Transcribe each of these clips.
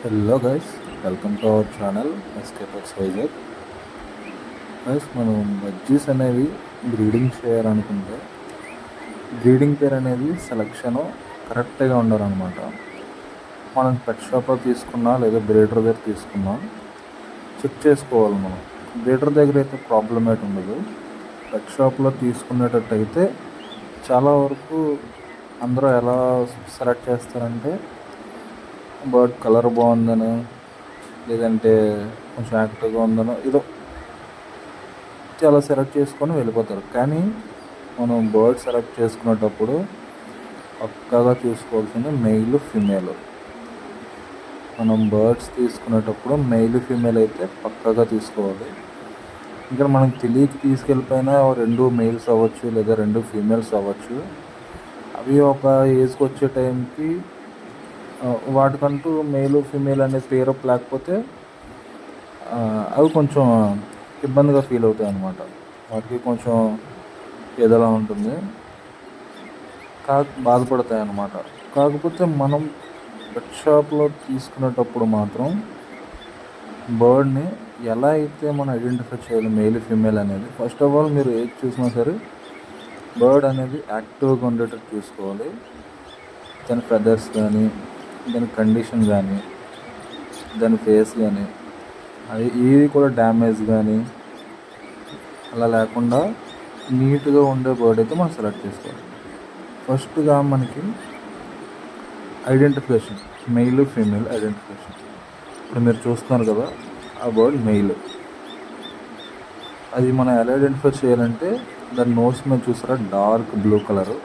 Hello guys, welcome to our channel escapers Vizag. Guys, మనం బజ్జీస్ అనేవి breeding చేయాలనుకుంటే బ్రీడింగ్ పేర్ అనేది సెలక్షన్ కరెక్ట్గా ఉండాలన్నమాట. మనం పెట్ షాప్లో తీసుకున్నా లేదా బ్రీడర్ దగ్గర తీసుకున్నా చెక్ చేసుకోవాలి. మనం బ్రీడర్ దగ్గర అయితే ప్రాబ్లం అయితే ఉండదు. పెట్ షాప్లో తీసుకునేటట్టయితే చాలా వరకు అందరూ ఎలా సెలెక్ట్ చేస్తారంటే బర్డ్ కలర్ బాగుందనో లేదంటే కొంచెం యాక్టివ్గా ఉందనో ఏదో చాలా సెలెక్ట్ చేసుకొని వెళ్ళిపోతారు. కానీ మనం బర్డ్ సెలెక్ట్ చేసుకునేటప్పుడు పక్కాగా చూసుకోవాల్సింది మెయిల్ ఫిమేల్. మనం బర్డ్స్ తీసుకునేటప్పుడు మెయిల్ ఫిమేల్ అయితే పక్కాగా తీసుకోవాలి. ఇంకా మనకు తెలియక తీసుకెళ్ళిపోయినా 2 మెయిల్స్ అవ్వచ్చు లేదా 2 ఫీమేల్స్ అవ్వచ్చు. అవి ఒక ఏజ్కి వచ్చే టైంకి వాటికంటూ మెయిల్ ఫీమేల్ అనే పేరు లేకపోతే అవి కొంచెం ఇబ్బందిగా ఫీల్ అవుతాయి అన్నమాట. వాటికి కొంచెం ఏదోలా ఉంటుంది, బాధపడతాయి అన్నమాట. కాకపోతే మనం పెట్ షాప్లో తీసుకునేటప్పుడు మాత్రం బర్డ్ని ఎలా అయితే మనం ఐడెంటిఫై చేయాలి మెయిల్ ఫీమేల్ అనేది, ఫస్ట్ ఆఫ్ ఆల్ మీరు ఏది చూసినా సరే బర్డ్ అనేది యాక్టివ్గా ఉండేటట్టు చూసుకోవాలి. దాని ఫెదర్స్ కానీ, దాని కండిషన్ కానీ, దాని ఫేస్ కానీ అది ఏది కూడా డ్యామేజ్ కానీ అలా లేకుండా నీట్గా ఉండే బర్డ్ అయితే మనం సెలెక్ట్ చేసుకోవాలి. ఫస్ట్గా మనకి ఐడెంటిఫికేషన్, మెయిల్ ఫీమేల్ ఐడెంటిఫికేషన్. ఇప్పుడు మీరు చూస్తున్నారు కదా, ఆ బర్డ్ మెయిల్. అది మనం ఎలా ఐడెంటిఫై చేయాలంటే దాని నోస్ మీద చూసారా డార్క్ బ్లూ కలరు,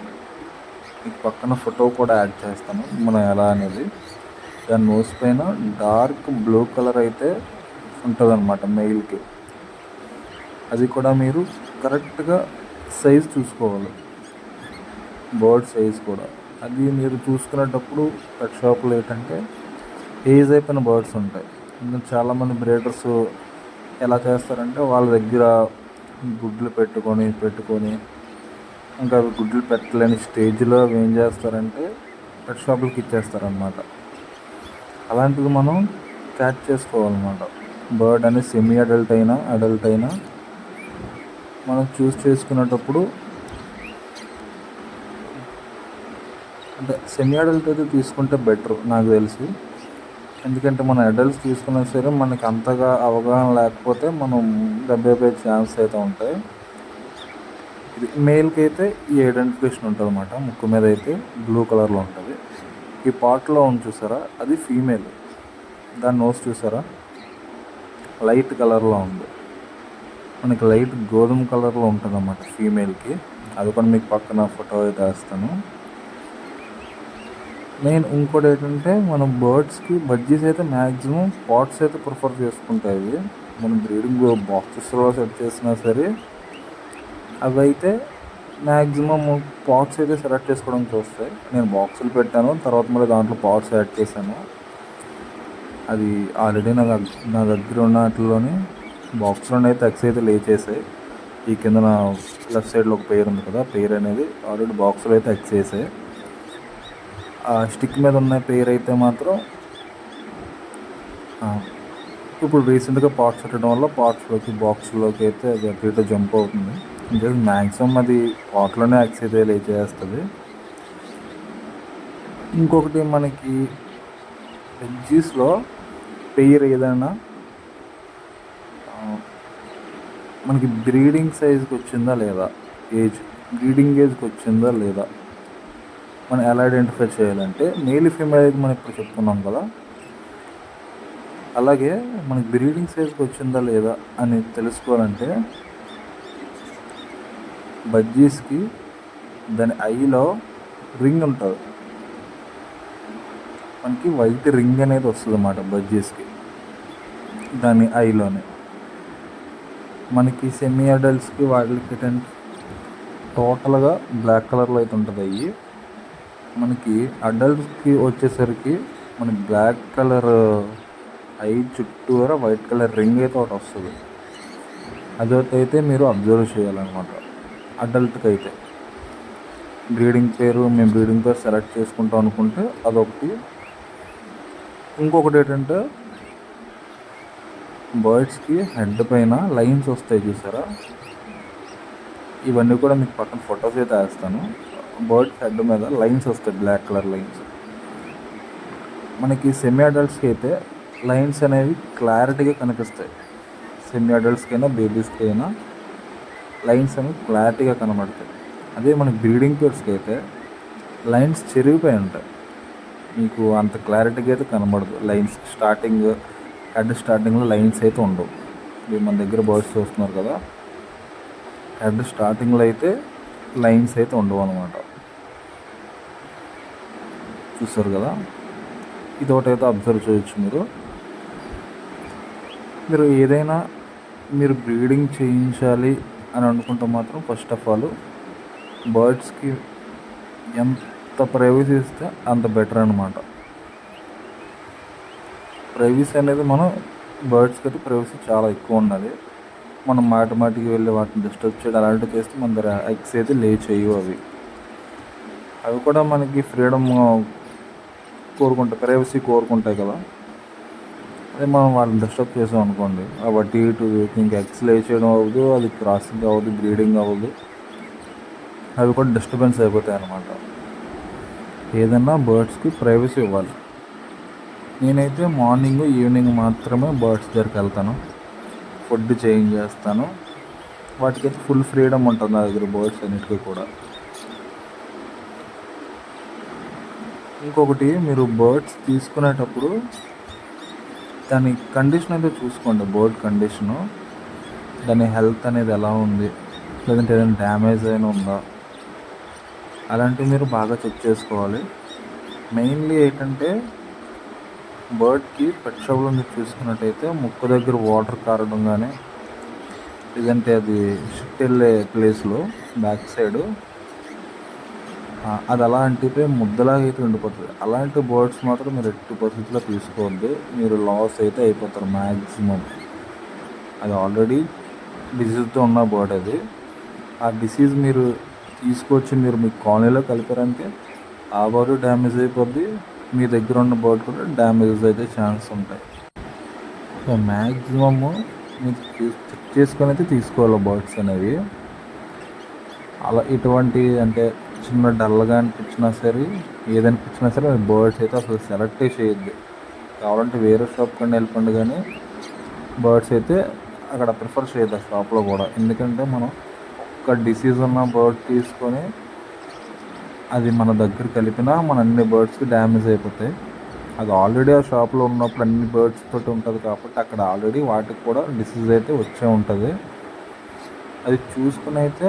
మీకు పక్కన ఫోటో కూడా యాడ్ చేస్తాను మనం ఎలా అనేది. దాని నోస్ పైన డార్క్ బ్లూ కలర్ అయితే ఉంటుంది అన్నమాట మెయిల్కి. అది కూడా మీరు కరెక్ట్గా సైజ్ చూసుకోవాలి, బర్డ్ సైజ్ కూడా. అది మీరు చూసుకునేటప్పుడు పెట్ షాప్లో ఏంటంటే ఏజ్ అయిపోయిన బర్డ్స్ ఉంటాయి. చాలామంది బ్రీడర్స్ ఎలా చేస్తారంటే వాళ్ళ దగ్గర గుడ్లు పెట్టుకొని ఇంకా అవి గుడ్లు పెట్టలేని స్టేజ్లో అవి ఏం చేస్తారంటే పెట్ షాపులకి ఇచ్చేస్తారనమాట. అలాంటిది మనం క్యాచ్ చేసుకోవాలన్నమాట. బర్డ్ అనేది సెమీ అడల్ట్ అయినా మనం చూస్ చేసుకునేటప్పుడు అంటే సెమీ అడల్ట్ అయితే తీసుకుంటే బెటర్ నాకు తెలిసి. ఎందుకంటే మనం అడల్ట్స్ తీసుకున్నా సరే మనకి అంతగా అవగాహన లేకపోతే మనం దెబ్బే ఛాన్స్ అయితే ఉంటాయి. ఇది మేల్కి అయితే ఈ ఐడెంటిఫికేషన్ ఉంటుంది అన్నమాట. ముక్కు మీద అయితే బ్లూ కలర్లో ఉంటుంది. ఈ పాట్లో ఉంది చూసారా, అది ఫీమేల్. దాని నోస్ చూసారా లైట్ కలర్లో ఉంది, మనకి లైట్ గోధుమ కలర్లో ఉంటుంది అన్నమాట ఫీమేల్కి. అది కూడా మీకు పక్కన ఫోటో అయితే వేస్తాను. మెయిన్ ఇంకోటి ఏంటంటే మనం బర్డ్స్కి బడ్జీస్ అయితే మ్యాక్సిమం పాట్స్ అయితే ప్రిఫర్ చేసుకుంటాయి. మనం బ్రీడింగ్ బాక్సెస్లో సెట్ చేసినా సరే అవి అయితే మ్యాక్సిమం పాట్స్ అయితే సెలెక్ట్ చేసుకోవడానికి చూస్తాయి. నేను బాక్సులు పెట్టాను, తర్వాత మళ్ళీ దాంట్లో పాట్స్ యాడ్ చేశాను. అది ఆల్రెడీ నా దగ్గర ఉన్న వాటిలోని బాక్స్లోనే అయితే ఎక్స్ అయితే లే చేసాయి. ఈ కింద నా లెఫ్ట్ సైడ్లో ఒక పేరు ఉంది కదా, పేరు అనేది ఆల్రెడీ బాక్స్లో అయితే ఎక్స్ చేసాయి. ఆ స్టిక్ మీద ఉన్న పేరు అయితే మాత్రం ఇప్పుడు రీసెంట్గా పాట్స్ పెట్టడం వల్ల బాక్స్లోకి అయితే అది అటు ఇటు జంప్ అవుతుంది. ఇంకా మ్యాక్సిమం అది పాట్లోనే యాక్స్ అయితే లే చేస్తుంది. ఇంకొకటి మనకి వెజ్జీస్లో పెయిర్ ఏదైనా మనకి బ్రీడింగ్ సైజ్కి వచ్చిందా లేదా, బ్రీడింగ్ ఏజ్కి వచ్చిందా లేదా మనం ఎలా ఐడెంటిఫై చేయాలంటే మేల్ ఫీమేల్ అయితే మనం ఇప్పుడు చెప్పుకున్నాం కదా, అలాగే మనకి బ్రీడింగ్ సైజ్కి వచ్చిందా లేదా అని తెలుసుకోవాలంటే బజ్జీస్కి దాని ఐలో రింగ్ ఉంటుంది. మనకి వైట్ రింగ్ అనేది వస్తుంది అన్నమాట బజ్జీస్కి దాని ఐలోనే. మనకి సెమీ అడల్ట్స్కి వాటికి టోటల్గా బ్లాక్ కలర్లో అయితే ఉంటుంది అయ్యి. మనకి అడల్ట్స్కి వచ్చేసరికి మనకి బ్లాక్ కలర్ ఐ చుట్టూరా వైట్ కలర్ రింగ్ అయితే ఒకటి వస్తుంది. అదైతే మీరు అబ్జర్వ్ చేయాలన్నమాట. అడల్ట్కి అయితే మేము బ్రీడింగ్ పేరు సెలెక్ట్ చేసుకుంటాం అనుకుంటే అదొకటి. ఇంకొకటి ఏంటంటే బర్డ్స్కి హెడ్ పైన లైన్స్ వస్తాయి చూసారా, ఇవన్నీ కూడా మీకు పక్కన ఫొటోస్ అయితే వేస్తాను. బర్డ్స్ హెడ్ మీద లైన్స్ వస్తాయి, బ్లాక్ కలర్ లైన్స్. మనకి సెమీ అడల్ట్స్కి అయితే లైన్స్ అనేవి క్లారిటీగా కనిపిస్తాయి. సెమీ అడల్ట్స్కైనా బేబీస్కి అయినా లైన్స్ అనేవి క్లారిటీగా కనబడతాయి. అదే మన బ్రీడింగ్ పేర్స్కి అయితే లైన్స్ చెరిగిపోయి ఉంటాయి, మీకు అంత క్లారిటీగా అయితే కనబడదు. లైన్స్ హెడ్ స్టార్టింగ్లో లైన్స్ అయితే ఉండవు. మీరు మన దగ్గర బర్డ్స్ చూస్తున్నారు కదా, హెడ్ స్టార్టింగ్లో అయితే లైన్స్ అయితే ఉండవు అనమాట. చూస్తారు కదా, ఇది ఒకటైతే అబ్జర్వ్ చేయొచ్చు. మీరు ఏదైనా మీరు బ్రీడింగ్ చేయించాలి అని అనుకుంటే మాత్రం ఫస్ట్ ఆఫ్ ఆల్ బర్డ్స్కి ఎంత ప్రైవసీ ఇస్తే అంత బెటర్ అనమాట. ప్రైవసీ అనేది బర్డ్స్కి అయితే ప్రైవసీ చాలా ఎక్కువ ఉన్నది. మనం మాటికి వెళ్ళి వాటిని డిస్టర్బ్ చేయడం అలాంటివి చేస్తే మన దగ్గర ఎగ్స్ అయితే లే చేయవు. అవి కూడా మనకి ఫ్రీడమ్ కోరుకుంటాయి, ప్రైవసీ కోరుకుంటాయి కదా. అదే మనం వాళ్ళని డిస్టర్బ్ చేసాం అనుకోండి, అవి ఇటు ఇంకా ఎగ్స్ లే చేయడం అవ్వదు, అది క్రాసింగ్ అవ్వదు, బ్రీడింగ్ అవ్వదు, అవి కూడా డిస్టర్బెన్స్ అయిపోతాయి అన్నమాట. ఏదన్నా బర్డ్స్కి ప్రైవసీ ఇవ్వాలి. నేనైతే మార్నింగ్ ఈవినింగ్ మాత్రమే బర్డ్స్ దగ్గరికి వెళ్తాను, ఫుడ్ చేంజ్ చేస్తాను. వాటికైతే ఫుల్ ఫ్రీడమ్ ఉంటుంది నా దగ్గర, బర్డ్స్ అన్నిటికీ కూడా. ఇంకొకటి, మీరు బర్డ్స్ తీసుకునేటప్పుడు దాని కండిషన్ అయితే చూసుకోండి. బర్డ్ కండిషను, దాని హెల్త్ అనేది ఎలా ఉంది, లేదంటే ఏదైనా డ్యామేజ్ అయినా ఉందా, అలాంటివి మీరు బాగా చెక్ చేసుకోవాలి. మెయిన్లీ ఏంటంటే బర్డ్కి పెట్ షాప్లో మీరు చూసుకున్నట్టయితే ముక్కు దగ్గర వాటర్ కారడం కానీ, లేదంటే అది షిట్ వెళ్ళే ప్లేస్లో బ్యాక్ సైడ్ అది అలా అంటిపోయి ముద్దలాగా అయితే ఉండిపోతుంది. అలాంటి బర్డ్స్ మాత్రం మీరు ఎట్టి పరిస్థితుల్లో తీసుకోవద్దు, మీరు లాస్ అయితే అయిపోతారు మ్యాక్సిమం. అది ఆల్రెడీ డిసీజ్తో ఉన్న బర్డ్ అది. ఆ డిసీజ్ మీరు తీసుకొచ్చి మీరు మీ కాలనీలో కలిపారంటే ఆ బర్డ్ డ్యామేజ్ అయిపోద్ది, మీ దగ్గర ఉన్న బర్డ్ కూడా డ్యామేజెస్ అయితే ఛాన్స్ ఉంటాయి. సో మ్యాక్సిమము మీరు చెక్ చేసుకొని అయితే తీసుకోవాలి బర్డ్స్ అనేవి. అలా ఇటువంటి అంటే చిన్న డల్గా అనిపించినా సరే, ఏదనిపించినా సరే బర్డ్స్ అయితే అసలు సెలెక్టే చేయొద్దు. కావాలంటే వేరే షాప్ కన్నా వెళ్ళిపోండి, కానీ బర్డ్స్ అయితే అక్కడ ప్రిఫర్ చేయొద్దు ఆ షాప్లో కూడా. ఎందుకంటే మనం ఒక్క డిసీజ్ ఉన్న బర్డ్ తీసుకొని అది మన దగ్గర కలిపినా మన అన్ని బర్డ్స్కి డ్యామేజ్ అయిపోతాయి. అది ఆల్రెడీ ఆ షాప్లో ఉన్నప్పుడు అన్ని బర్డ్స్ తోటి ఉంటుంది కాబట్టి అక్కడ ఆల్రెడీ వాటికి కూడా డిసీజ్ అయితే వచ్చే ఉంటుంది. అది చూసుకుని అయితే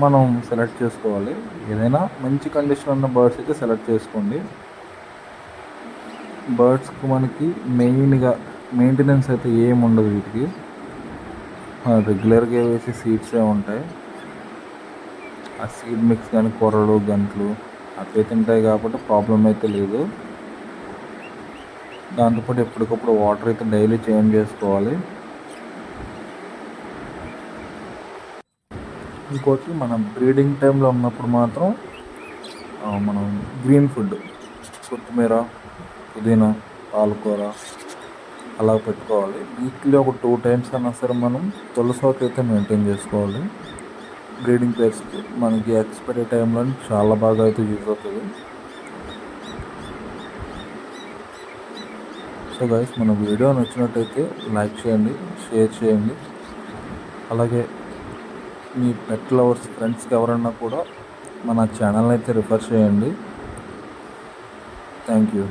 మనం సెలెక్ట్ చేసుకోవాలి. ఏదైనా మంచి కండిషన్ ఉన్న బర్డ్స్ అయితే సెలెక్ట్ చేసుకోండి. బర్డ్స్కి మనకి మెయిన్గా మెయింటెనెన్స్ అయితే ఏమి ఉండదు. వీటికి రెగ్యులర్గా వేసి సీడ్సే ఉంటాయి. ఆ సీడ్ మిక్స్ కానీ కొర్రలు గంటలు అవి తింటాయి కాబట్టి ప్రాబ్లం అయితే లేదు. దాంతోపాటు ఎప్పటికప్పుడు వాటర్ అయితే డైలీ చేంజ్ చేసుకోవాలి. ఇంకోటి, మనం బ్రీడింగ్ టైంలో ఉన్నప్పుడు మాత్రం మనం గ్రీన్ ఫుడ్, కొత్తిమీర, పుదీనా, పాలకూర అలా పెట్టుకోవాలి. వీక్లీ ఒక 2 times అయినా సరే మనం తులసాకు అయితే మెయింటైన్ చేసుకోవాలి. బ్రీడింగ్ పేర్స్కి మనకి ఎక్స్పైరీ టైంలో చాలా బాగా అయితే యూజ్ అవుతుంది. సో గైస్, మన వీడియో నచ్చినట్టయితే లైక్ చేయండి, షేర్ చేయండి. అలాగే మీ పెట్ లవర్స్ ఫ్రెండ్స్కి ఎవరన్నా కూడా మన ఛానల్ అయితే రిఫర్ చేయండి. Thank you.